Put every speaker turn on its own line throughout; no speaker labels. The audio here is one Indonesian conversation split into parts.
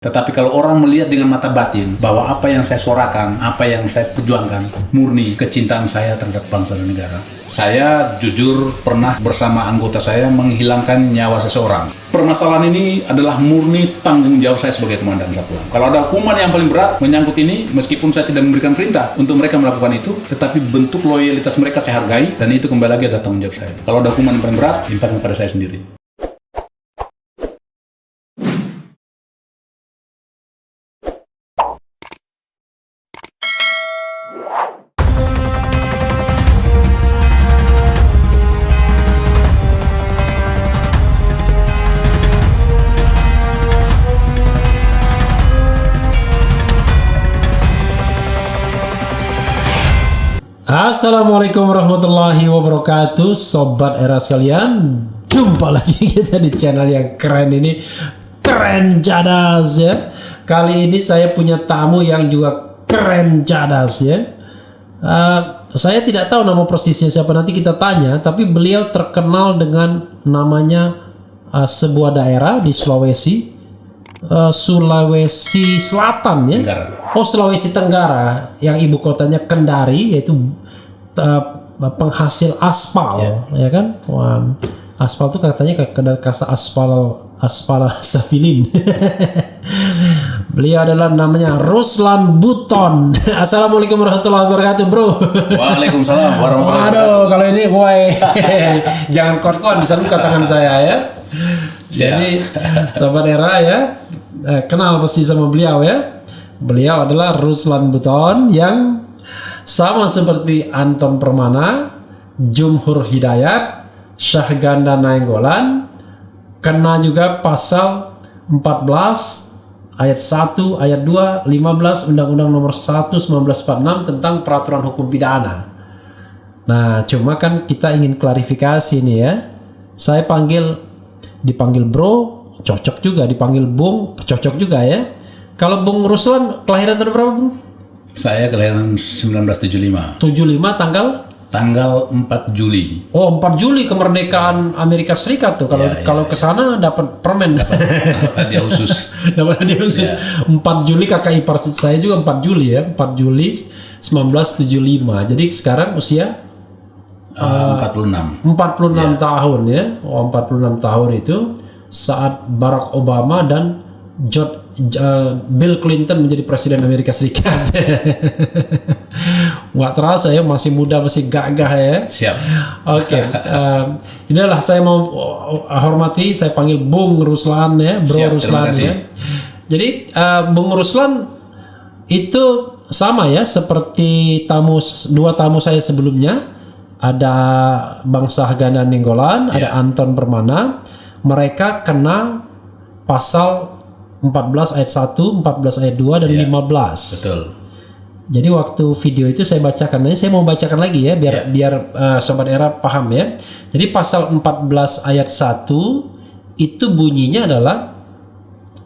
Tetapi kalau orang melihat dengan mata batin bahwa apa yang saya suarakan, apa yang saya perjuangkan, murni kecintaan saya terhadap bangsa dan negara. Saya jujur pernah bersama anggota saya menghilangkan nyawa seseorang. Permasalahan ini adalah murni tanggung jawab saya sebagai komandan satuan. Kalau ada hukuman yang paling berat menyangkut ini, meskipun saya tidak memberikan perintah untuk mereka melakukan itu, tetapi bentuk loyalitas mereka saya hargai, dan itu kembali lagi adalah tanggung jawab saya. Kalau ada hukuman yang paling berat, limpahkan kepada saya sendiri.
Assalamualaikum warahmatullahi wabarakatuh, sobat era sekalian. Jumpa lagi kita di channel yang keren ini, Keren Cadas ya. Kali ini saya punya tamu yang juga keren cadas ya. Saya tidak tahu nama persisnya siapa, nanti kita tanya. Tapi beliau terkenal dengan namanya sebuah daerah di Sulawesi, Sulawesi Selatan ya.
Tenggara.
Oh, Sulawesi Tenggara, yang ibu kotanya Kendari, yaitu penghasil aspal, ya kan? Wah, aspal itu katanya kata aspal safilin. Beliau adalah namanya Ruslan Buton. Assalamualaikum warahmatullahi wabarakatuh, bro.
Waalaikumsalam warahmatullahi wabarakatuh.
Waduh, kalau ini gue jangan kon-kon, bisa luka tangan saya ya. Jadi sobat era ya, kenal pasti sama beliau ya. Beliau adalah Ruslan Buton yang sama seperti Anton Permana, Jumhur Hidayat, Syahganda Nainggolan, kena juga pasal 14 ayat 1, ayat 2, 15 Undang-Undang Nomor 1 1946 tentang peraturan hukum pidana. Nah, cuma kan kita ingin klarifikasi nih ya. Saya dipanggil bro, cocok juga, dipanggil bung, cocok juga ya. Kalau Bung Ruslan kelahiran tahun berapa, Bung?
Saya kelahiran 1975.
75 tanggal
4 Juli.
Oh, 4 Juli kemerdekaan Amerika Serikat tuh. Kalau ke sana dapat permen.
Dapat hadiah khusus.
Dapat hadiah khusus. 4 Juli kakak ipar saya juga 4 Juli ya. 4 Juli 1975. Jadi sekarang usia
46
tahun ya. Oh, 46 tahun itu saat Barack Obama dan Bill Clinton menjadi presiden Amerika Serikat. Nggak terasa ya, masih muda, masih gagah ya.
Siap.
Oke. Inilah saya mau hormati, saya panggil Bung Ruslan ya, Bro. Siap, Ruslan ya. Jadi Bung Ruslan itu sama ya seperti dua tamu saya sebelumnya. Ada Bang Syahganda Nainggolan, ada Anton Permana. Mereka kena pasal 14 ayat 1, 14 ayat 2 dan 15.
Betul.
Jadi waktu video itu saya bacakan, saya mau bacakan lagi ya biar sobat era paham ya. Jadi pasal 14 ayat 1 itu bunyinya adalah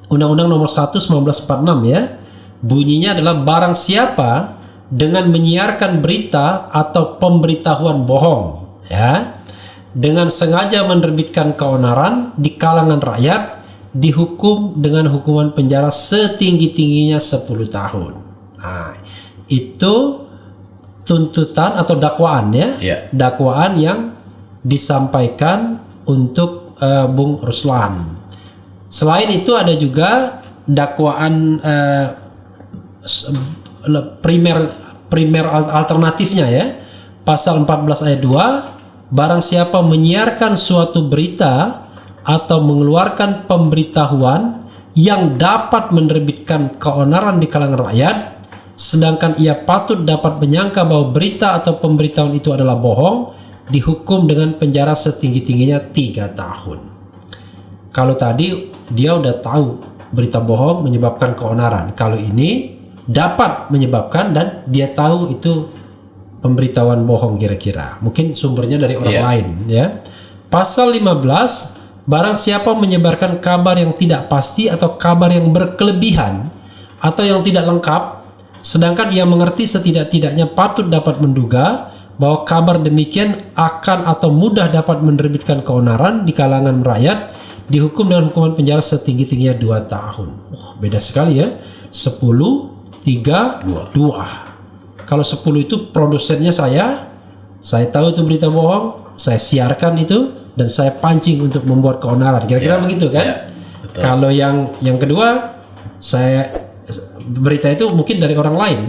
Undang-Undang Nomor 1 1946 ya. Bunyinya adalah barang siapa dengan menyiarkan berita atau pemberitahuan bohong ya, dengan sengaja menerbitkan keonaran di kalangan rakyat, dihukum dengan hukuman penjara setinggi-tingginya 10 tahun. Nah, itu tuntutan atau dakwaan ya. Dakwaan yang disampaikan untuk Bung Ruslan. Selain itu ada juga dakwaan primer alternatifnya ya. Pasal 14 ayat 2, barang siapa menyiarkan suatu berita atau mengeluarkan pemberitahuan yang dapat menerbitkan keonaran di kalangan rakyat, sedangkan ia patut dapat menyangka bahwa berita atau pemberitahuan itu adalah bohong, dihukum dengan penjara setinggi-tingginya 3 tahun. Kalau tadi dia udah tahu berita bohong menyebabkan keonaran, kalau ini dapat menyebabkan dan dia tahu itu pemberitahuan bohong kira-kira. Mungkin sumbernya dari orang lain ya. Pasal 15, barang siapa menyebarkan kabar yang tidak pasti atau kabar yang berkelebihan atau yang tidak lengkap, sedangkan ia mengerti setidak-tidaknya patut dapat menduga bahwa kabar demikian akan atau mudah dapat menerbitkan keonaran di kalangan rakyat, dihukum dengan hukuman penjara setinggi-tingginya 2 tahun. Beda sekali ya. 10, 3, 2. Kalau 10 itu produsennya saya tahu itu berita bohong, saya siarkan itu dan saya pancing untuk membuat keonaran. Kira-kira begitu kan?
Betul.
Kalau yang kedua, berita itu mungkin dari orang lain.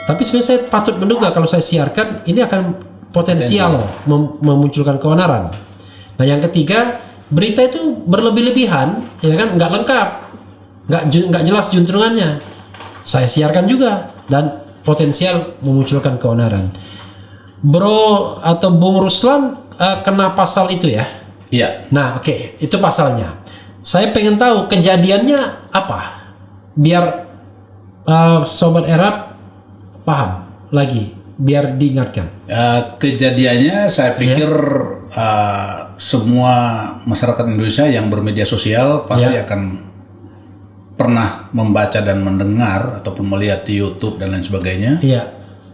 Tapi sebenarnya saya patut menduga kalau saya siarkan ini akan potensial memunculkan keonaran. Nah, yang ketiga, berita itu berlebih-lebihan, ya kan, nggak lengkap, nggak jelas juntrungannya. Saya siarkan juga dan potensial memunculkan keonaran. Bro atau Bung Ruslan kena pasal itu ya?
Iya.
Nah, oke, itu pasalnya. Saya pengen tahu kejadiannya apa, biar Sobat Erap paham lagi, biar diingatkan.
Kejadiannya saya pikir semua masyarakat Indonesia yang bermedia sosial pasti akan pernah membaca dan mendengar ataupun melihat di YouTube dan lain sebagainya.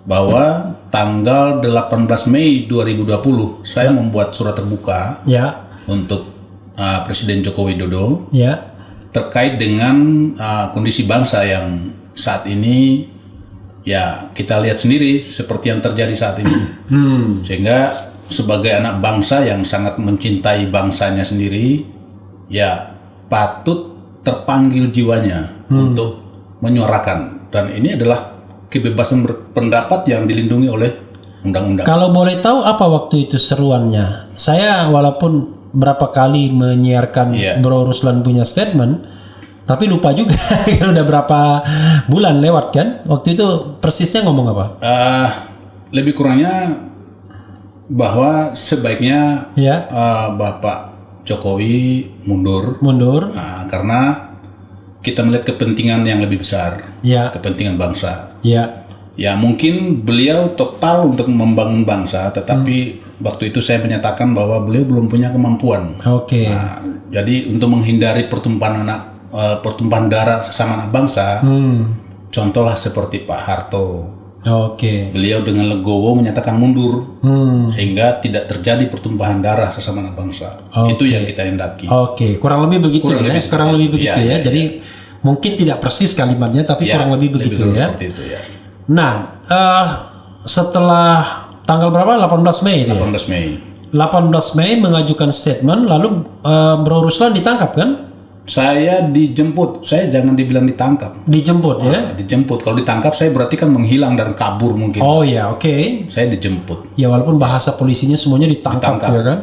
Bahwa tanggal 18 Mei 2020 saya membuat surat terbuka untuk Presiden Joko Widodo terkait dengan kondisi bangsa yang saat ini ya kita lihat sendiri seperti yang terjadi saat ini. Sehingga sebagai anak bangsa yang sangat mencintai bangsanya sendiri, ya patut terpanggil jiwanya untuk menyuarakan. Dan ini adalah kebebasan berpendapat yang dilindungi oleh undang-undang.
Kalau boleh tahu apa waktu itu seruannya? Saya walaupun berapa kali menyiarkan Bro Ruslan punya statement, tapi lupa juga kan udah berapa bulan lewat kan? Waktu itu persisnya ngomong apa?
Lebih kurangnya bahwa sebaiknya Bapak Jokowi mundur. Karena kita melihat kepentingan yang lebih besar, kepentingan bangsa. Ya mungkin beliau total untuk membangun bangsa, tetapi waktu itu saya menyatakan bahwa beliau belum punya kemampuan. Nah, jadi untuk menghindari pertumpahan darah sesama anak bangsa, contohlah seperti Pak Harto. Beliau dengan legowo menyatakan mundur, sehingga tidak terjadi pertumpahan darah sesama anak bangsa. Itu yang kita hendaki.
Kurang lebih begitu ya. Jadi mungkin tidak persis kalimatnya, tapi kurang lebih begitu ya.
Seperti itu, ya.
Nah, setelah tanggal berapa? 18 Mei.
18 Mei.
18 Mei mengajukan statement, lalu Bro Ruslan ditangkap kan?
Saya dijemput. Saya jangan dibilang ditangkap.
Dijemput ya?
Dijemput. Kalau ditangkap saya berarti kan menghilang dan kabur mungkin. Saya dijemput.
Ya walaupun bahasa polisinya semuanya ditangkap. Ya kan?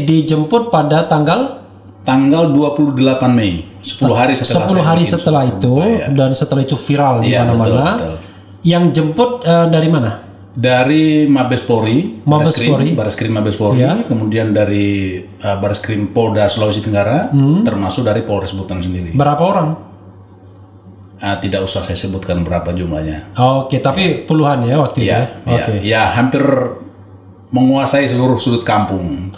Dijemput pada tanggal
28 Mei. 10 hari setelah
itu. Dan setelah itu viral di mana-mana. Yang jemput dari mana?
Dari Mabes Polri, Bareskrim Mabes Polri, kemudian dari Bareskrim Polda Sulawesi Tenggara, termasuk dari Polres Buton sendiri.
Berapa orang?
Tidak usah saya sebutkan berapa jumlahnya.
Tapi puluhan ya waktu itu.
Ya hampir menguasai seluruh sudut kampung.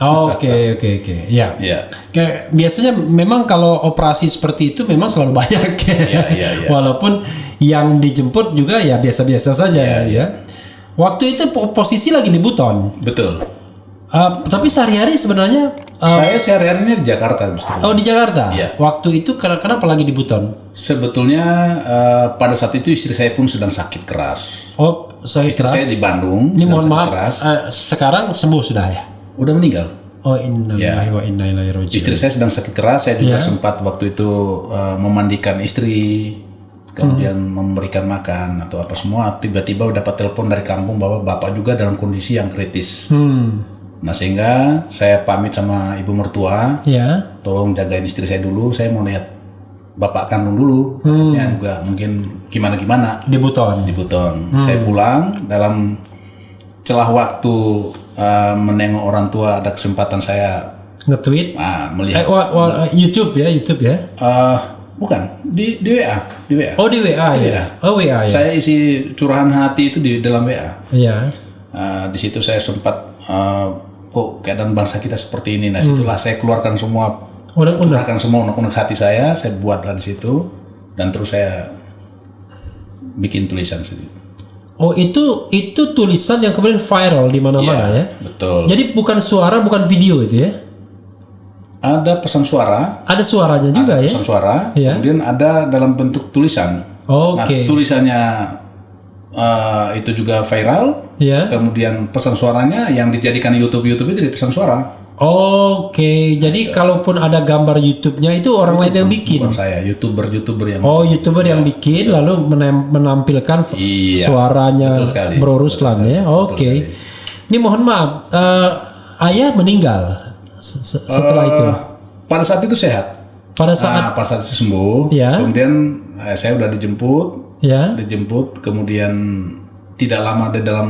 Biasanya memang kalau operasi seperti itu memang selalu banyak. Walaupun yang dijemput juga ya biasa-biasa saja ya. Waktu itu posisi lagi di Buton.
Betul.
Tapi sehari-hari sebenarnya
saya sehari-harinya di Jakarta.
Di Jakarta. Waktu itu kenapa lagi di Buton?
Sebetulnya pada saat itu istri saya pun sedang sakit keras.
Sakit keras.
Saya di Bandung.
Ini mohon maaf. Sekarang sembuh sudah ya?
Udah meninggal.
Innalillahi wa inna ilaihi raji'un.
Istri saya sedang sakit keras. Saya juga sempat waktu itu memandikan istri, kemudian memberikan makan atau apa semua. Tiba-tiba dapat telepon dari kampung bahwa bapak juga dalam kondisi yang kritis. Nah sehingga saya pamit sama ibu mertua, tolong jagain istri saya dulu. Saya mau lihat bapak kandung dulu, ya juga mungkin gimana
di Buton.
Saya pulang dalam celah waktu menengok orang tua, ada kesempatan saya
nge-tweet,
melihat
YouTube ya.
Bukan di WA.
Di WA ya. WA ya.
Saya isi curahan hati itu di dalam WA. Di situ saya sempat kok keadaan bangsa kita seperti ini. Nah, situlah saya keluarkan semua unek-unek hati saya buatlah di situ dan terus saya bikin tulisan sendiri.
Itu tulisan yang kemudian viral di mana-mana ya.
Betul.
Jadi bukan suara, bukan video itu ya.
Ada pesan suara,
Ada suaranya juga ya?
pesan suara,
Iya.
kemudian ada dalam bentuk tulisan. Nah,
Oke.
tulisannya itu juga viral.
Ya.
Kemudian pesan suaranya yang dijadikan YouTube itu di pesan suara.
Oke, jadi kalaupun ada gambar YouTube-nya itu orang lain yang bikin.
Bukan saya, youtuber yang.
Oh, YouTuber yang bikin lalu menampilkan
Iya,
suaranya
betul sekali,
Bro
betul
Ruslan
sekali,
ya.
betul
Oke. Ini mohon maaf, ayah meninggal setelah itu.
Pada saat itu sehat.
Pada saat
Pas saat itu sembuh.
Ya.
Kemudian saya udah dijemput,
ya.
kemudian tidak lama di dalam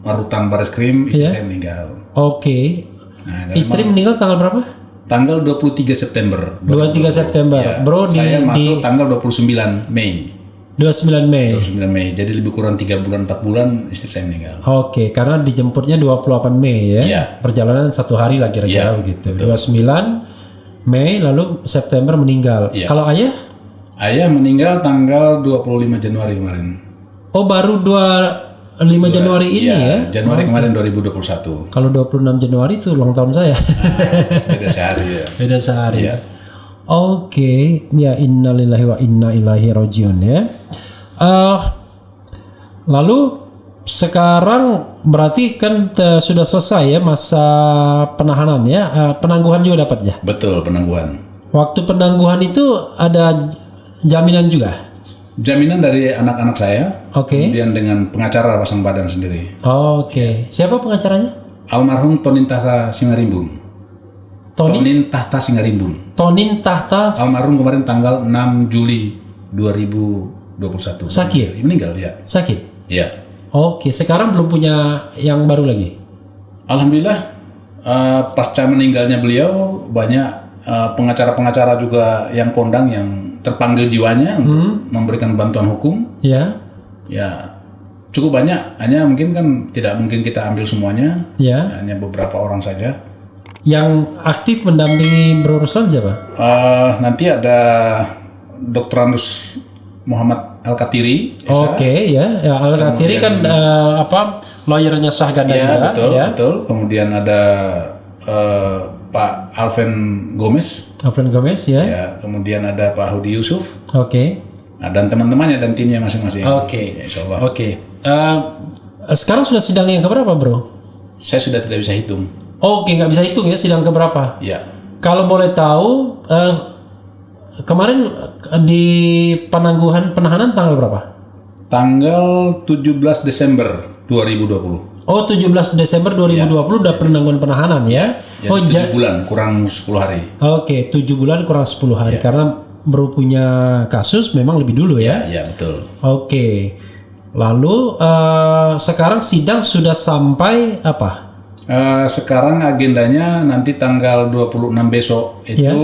rutan Bareskrim istri
Ya.
saya meninggal.
Oke.
Nah,
Istri meninggal tanggal berapa?
tanggal 23 September.
23 September.
Ya.
Bro
Saya
di
masuk tanggal 29 Mei.
29 Mei.
29 Mei. Jadi lebih kurang 3 bulan 4 bulan istri saya meninggal.
Oke, karena dijemputnya 28 Mei ya.
Iya.
Perjalanan 1 hari lah kira-kira
Iya,
begitu. 29 Mei lalu September meninggal.
Iya.
Kalau ayah?
Ayah meninggal tanggal 25 Januari kemarin.
Oh, baru 25 Januari ini ya.
Januari kemarin 2021.
Kalau 26 Januari itu ulang tahun saya.
Beda sehari ya.
Beda sehari.
Iya.
Oke, ya innalillahi wa inna ilaihi rajiun ya. Lalu sekarang berarti kan sudah selesai ya masa penahanan ya. Penangguhan juga dapat ya.
Betul, penangguhan.
Waktu penangguhan itu ada jaminan juga.
Jaminan dari anak-anak saya,
Oke.
kemudian dengan pengacara pasang badan sendiri.
Oke. Siapa pengacaranya?
Almarhum Tonin Tahta Singarimbun. Tonin Tahta Singarimbun.
Tonin Tahta
Almarhum kemarin tanggal 6 Juli 2021.
Sakit.
Meninggal ya.
sakit.
Iya.
Oke, sekarang belum punya yang baru lagi.
Alhamdulillah pasca meninggalnya beliau banyak pengacara-pengacara juga yang kondang yang terpanggil jiwanya untuk memberikan bantuan hukum.
Ya.
Ya cukup banyak. Hanya mungkin kan tidak mungkin kita ambil semuanya.
Ya.
Hanya beberapa orang saja.
Yang aktif mendampingi Bro Ruslan siapa?
Nanti ada Dr. Andus Muhammad Al-Katiri.
Oke, ya. Al-Katiri kan lawyernya Syahganda
Ya,
juga.
betul,
Ya.
betul. Kemudian ada Pak Alven Gomez.
Alfred Gomez ya.
Ya, kemudian ada Pak Hudi Yusuf.
Oke.
Nah, dan teman-temannya dan timnya masing-masing.
Oke.
Ya, insya Allah.
Oke. Sekarang sudah sidang yang keberapa, Bro?
Saya sudah tidak bisa hitung.
Oke, nggak bisa hitung ya sidang keberapa.
Ya.
Kalau boleh tahu, kemarin di penahanan tanggal berapa?
Tanggal 17 Desember 2020.
Oh, 17 Desember 2020 udah penangguhan penahanan ya.
Ya,
Oh,
7 bulan kurang 10 hari.
Oke, 7 bulan kurang 10 hari karena baru punya kasus memang lebih dulu ya.
Ya, betul.
Oke. Lalu sekarang sidang sudah sampai apa?
Sekarang agendanya nanti tanggal 26 besok itu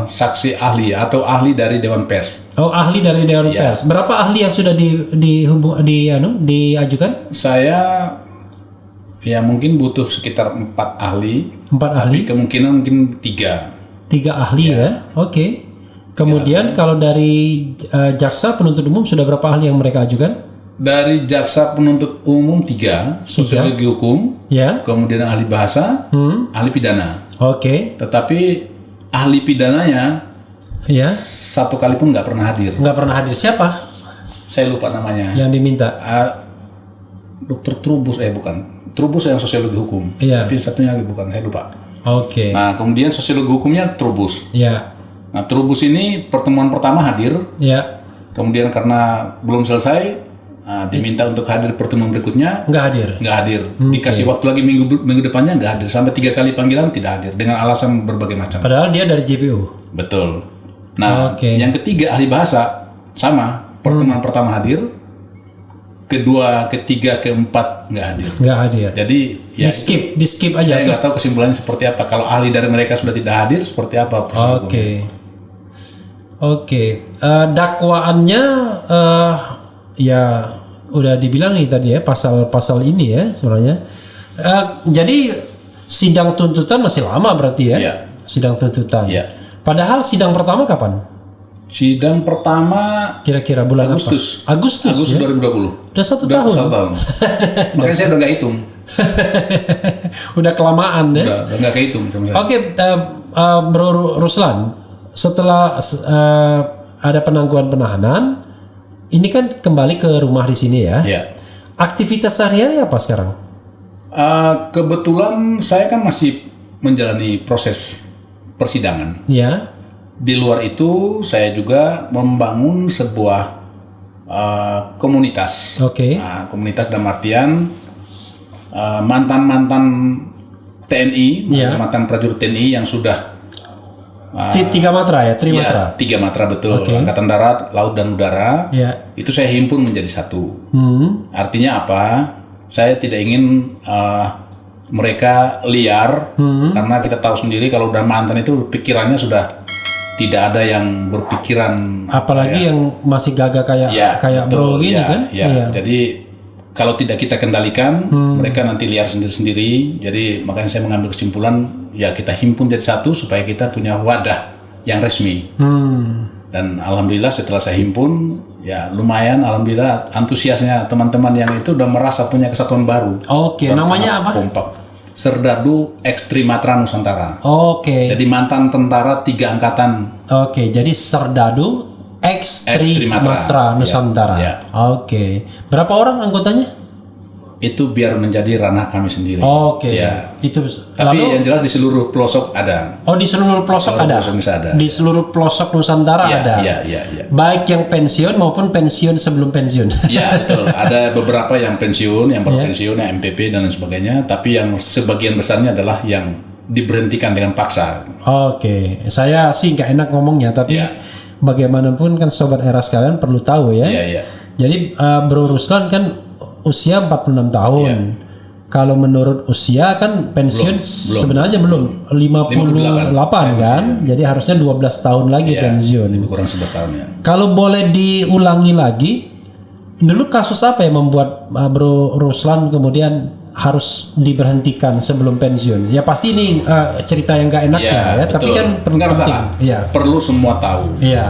saksi ahli atau ahli dari Dewan Pers.
Oh, ahli dari Dewan Pers. Berapa ahli yang sudah diajukan?
Saya ya mungkin butuh sekitar 4 ahli.
4 ahli.
Tapi kemungkinan mungkin 3.
3 ahli ya. Oke. Kemudian kalau dari jaksa penuntut umum sudah berapa ahli yang mereka ajukan?
Dari jaksa penuntut umum 3, sosiologi hukum,
Ya.
kemudian ahli bahasa, ahli pidana.
Oke.
Tetapi ahli pidananya
Ya.
satu kali pun nggak pernah hadir.
Nggak pernah hadir. Siapa
Saya lupa namanya.
yang diminta?
Dokter Trubus, bukan. Trubus yang sosiologi hukum.
Iya.
Tapi satunya lagi bukan, saya lupa.
Oke.
Nah, kemudian sosiologi hukumnya Trubus.
Ya.
Nah, Trubus ini pertemuan pertama hadir,
Ya.
kemudian karena belum selesai, diminta untuk hadir pertemuan berikutnya,
Nggak hadir.
nggak hadir. Dikasih waktu lagi minggu depannya nggak hadir. Sampai 3 kali panggilan tidak hadir dengan alasan berbagai macam.
Padahal dia dari JPU.
Betul. Nah,
Oke.
yang ketiga ahli bahasa sama pertemuan pertama hadir, kedua, ketiga, keempat nggak hadir.
Nggak hadir.
Jadi ya
Di skip aja
saya
tuh.
nggak tahu kesimpulannya seperti apa. Kalau ahli dari mereka sudah tidak hadir, seperti apa proses hukumnya?
Oke. Oke. Dakwaannya ya udah dibilang nih tadi ya pasal-pasal ini ya sebenarnya. Jadi sidang tuntutan masih lama berarti ya?
Iya.
Sidang tuntutan.
Iya.
Padahal sidang pertama kapan?
Sidang pertama
Kira-kira bulan
Agustus.
apa? Agustus
Agustus
ya?
2020.
Udah 1
Udah
tahun.
1 tahun. Makanya saya udah nggak hitung.
Udah kelamaan ya.
Udah nggak kehitung sama saya.
Oke, Bro Ruslan, setelah ada penangguhan penahanan, ini kan kembali ke rumah di sini ya.
Ya.
Aktivitas sehari-hari apa sekarang?
Kebetulan saya kan masih menjalani proses persidangan.
Ya.
Di luar itu saya juga membangun sebuah komunitas.
Oke.
Nah, komunitas dalam artian mantan-mantan TNI,
Iya.
mantan prajurit TNI yang sudah
3 matra ya, Trimatra.
3 matra betul,
Oke.
Angkatan Darat, Laut dan Udara.
Ya.
Itu saya himpun menjadi satu. Artinya apa? Saya tidak ingin mereka liar karena kita tahu sendiri kalau udah mantan itu pikirannya sudah tidak ada yang berpikiran
Apalagi yang masih gagah kayak
betul,
Bro gini
ya,
kan?
ya.
Iya.
Jadi kalau tidak kita kendalikan, mereka nanti liar sendiri-sendiri. Jadi makanya saya mengambil kesimpulan, ya kita himpun jadi satu supaya kita punya wadah yang resmi. Dan alhamdulillah setelah saya himpun, ya lumayan, alhamdulillah antusiasnya teman-teman yang itu udah merasa punya kesatuan baru.
Oke,
Dan
namanya
sangat
apa?
Kompak. Serdadu X Trimatra Nusantara.
Oke.
Jadi mantan tentara 3 angkatan.
Oke, jadi Serdadu X
Trimatra.
Trimatra Nusantara.
Ya.
Oke. Berapa orang anggotanya?
Itu biar menjadi ranah kami sendiri.
Oke.
Ya.
Itu
Tapi
lalu
yang jelas di seluruh pelosok ada.
di seluruh pelosok
Seluruh
ada.
pelosok bisa ada.
Di seluruh pelosok Nusantara
Iya,
ada.
iya.
Baik yang pensiun maupun pensiun sebelum pensiun.
Iya betul. Ada beberapa yang pensiun, yang baru
Iya.
pensiun, yang MPP dan lain sebagainya. Tapi yang sebagian besarnya adalah yang diberhentikan dengan paksa.
Oke, saya sih nggak enak ngomongnya, tapi
Iya.
bagaimanapun kan sobat era sekalian perlu tahu ya.
Iya.
Jadi Bro Ruslan kan usia 46 tahun.
Iya.
Kalau menurut usia kan pensiun
Belum.
sebenarnya belum 58 kan. Jadi harusnya 12 tahun lagi
Iya.
pensiun.
Lebih kurang 11 tahun ya.
Kalau boleh diulangi lagi, dulu kasus apa yang membuat Bro Ruslan kemudian harus diberhentikan sebelum pensiun? Ya pasti ini cerita yang gak enaknya ya, tapi
betul.
kan perlu
Nggak
penting.
masalah.
Iya.
Perlu semua tahu.
Iya.